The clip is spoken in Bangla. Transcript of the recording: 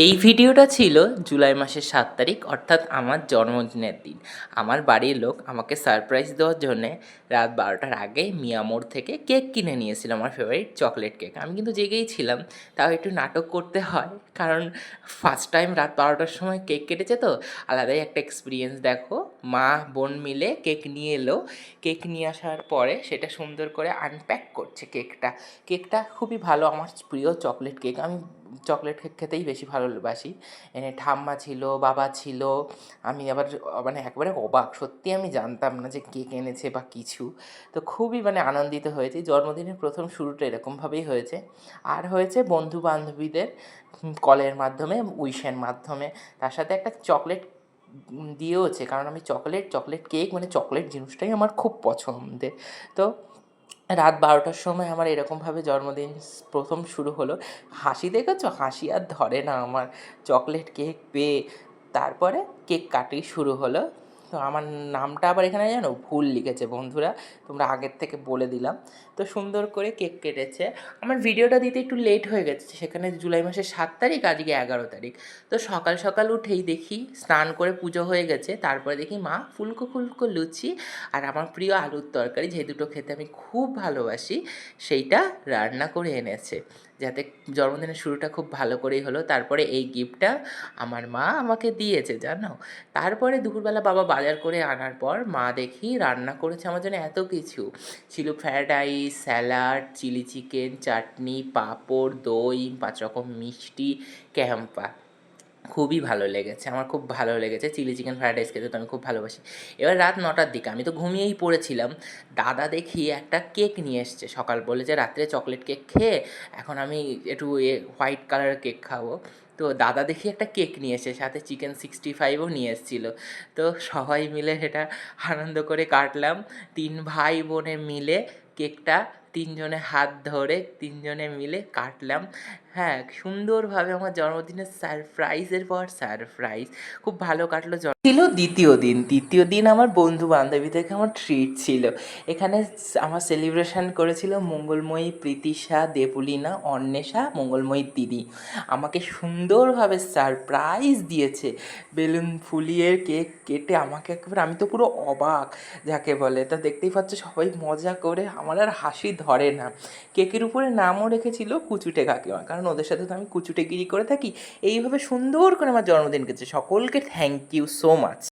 এই ভিডিওটা ছিল জুলাই মাসের ৭ তারিখ, অর্থাৎ আমার জন্মদিনের দিন। আমার বাড়ির লোক আমাকে সারপ্রাইজ দেওয়ার জন্যে রাত ১২টার আগে মিয়ামোড় থেকে কেক কিনে নিয়েছিল, আমার ফেভারিট চকলেট কেক। আমি কিন্তু জেগেই ছিলাম, তাও একটু নাটক করতে হয়, কারণ ফার্স্ট টাইম রাত ১২টার সময় কেক কেটেছে তো আলাদাই একটা এক্সপিরিয়েন্স। দেখো, মা বোন মিলে কেক নিয়ে এলো। কেক নিয়ে আসার পরে সেটা সুন্দর করে আনপ্যাক করছে কেকটা। কেকটা খুবই ভালো, আমার প্রিয় চকলেট কেক। আমি চকলেট কেক খেতেই বেশি ভালোবাসি। ঠাম্মা ছিল, বাবা ছিল। আমি আবার মানে একবারে অবাক, সত্যি আমি জানতাম না যে কেক এনেছে বা কিছু। তো খুবই মানে আনন্দিত হয়েছি। জন্মদিনের প্রথম শুরুটা এরকমভাবেই হয়েছে। আর হয়েছে বন্ধু বান্ধবীদের কলের মাধ্যমে, উইশের মাধ্যমে। তার সাথে একটা চকলেট দিয়েওছে, কারণ আমি চকলেট কেক মানে চকলেট জিনিসটাই আমার খুব পছন্দের। তো রাত ১২টার সময় আমার এরকমভাবে জন্মদিন প্রথম শুরু হলো। হাসি দেখেছো? হাসি আর ধরে না আমার চকলেট কেক পেয়ে। তারপরে কেক কাটিং শুরু হলো। তো আমার নামটা আবার এখানে জানো ভুল লিখেছে বন্ধুরা, তোমরা আগের থেকে বলে দিলাম। তো সুন্দর করে কেক কেটেছে। আমার ভিডিওটা দিতে একটু লেট হয়ে গেছে, সেখানে জুলাই মাসের ৭ তারিখ, আজকে ১১ তারিখ। তো সকাল সকাল উঠেই দেখি স্নান করে পুজো হয়ে গেছে। তারপরে দেখি মা ফুলকো ফুলকো লুচি আর আমার প্রিয় আলুর তরকারি, যে দুটো খেতে আমি খুব ভালোবাসি, সেইটা রান্না করে এনেছে, যাতে জন্মদিনের শুরুটা খুব ভালো করেই হলো। তারপরে এই গিফটটা আমার মা আমাকে দিয়েছে, জানো। তারপরে দুপুরবেলা বাবা বাজার করে আনার পর মা দেখি রান্না করেছে আমার জন্য এত কিছু। ছিল fried rice, salad, chilli chicken, chutney, papad, দই, ৫ রকম মিষ্টি, ক্যাম্পা। খুবই ভালো লেগেছে, আমার খুব ভালো লেগেছে। চিলি চিকেন ফ্রায়েড রাইস খেতে তো আমি খুব ভালোবাসি। এবার রাত ৯টার দিকে আমি তো ঘুমিয়েই পড়েছিলাম। দাদা দেখি একটা কেক নিয়ে এসছে, সকাল বলেছে রাত্রে চকলেট কেক খেয়ে এখন আমি একটু হোয়াইট কালারের কেক খাবো। তো দাদা দেখি একটা কেক নিয়ে এসে সাথে চিকেন 65ও নিয়ে এসেছিলো। তো সবাই মিলে সেটা আনন্দ করে কাটলাম। ৩ ভাই বোনে মিলে কেকটা ৩ জনে হাত ধরে ৩ জনে মিলে কাটলাম। হ্যাঁ, সুন্দরভাবে আমার জন্মদিনের সারপ্রাইজের পর সারপ্রাইজ খুব ভালো কাটলো। ছিল দ্বিতীয় দিন আমার বন্ধু বান্ধবী থেকে আমার ট্রিট ছিল। এখানে আমার সেলিব্রেশন করেছিল মঙ্গলময়ী, প্রীতিশা, দেবলীনা, অন্বেষা, মঙ্গলময়ীর দিদি। আমাকে সুন্দরভাবে সারপ্রাইজ দিয়েছে, বেলুন ফুলিয়ে কেক কেটে আমাকে একেবারে, আমি তো পুরো অবাক যাকে বলে। তা দেখতেই পাচ্ছ সবাই মজা করে, আমার আর হাসি ধরে না। কেকের উপরে নামও রেখেছিল কুচুটে কাকিমা, কারণ ওদের সাথে তো আমি কুচুটেগিরি করে থাকি। এইভাবে সুন্দর করে আমার জন্মদিন কেটেছে। সকলকে থ্যাংক ইউ সো মাচ।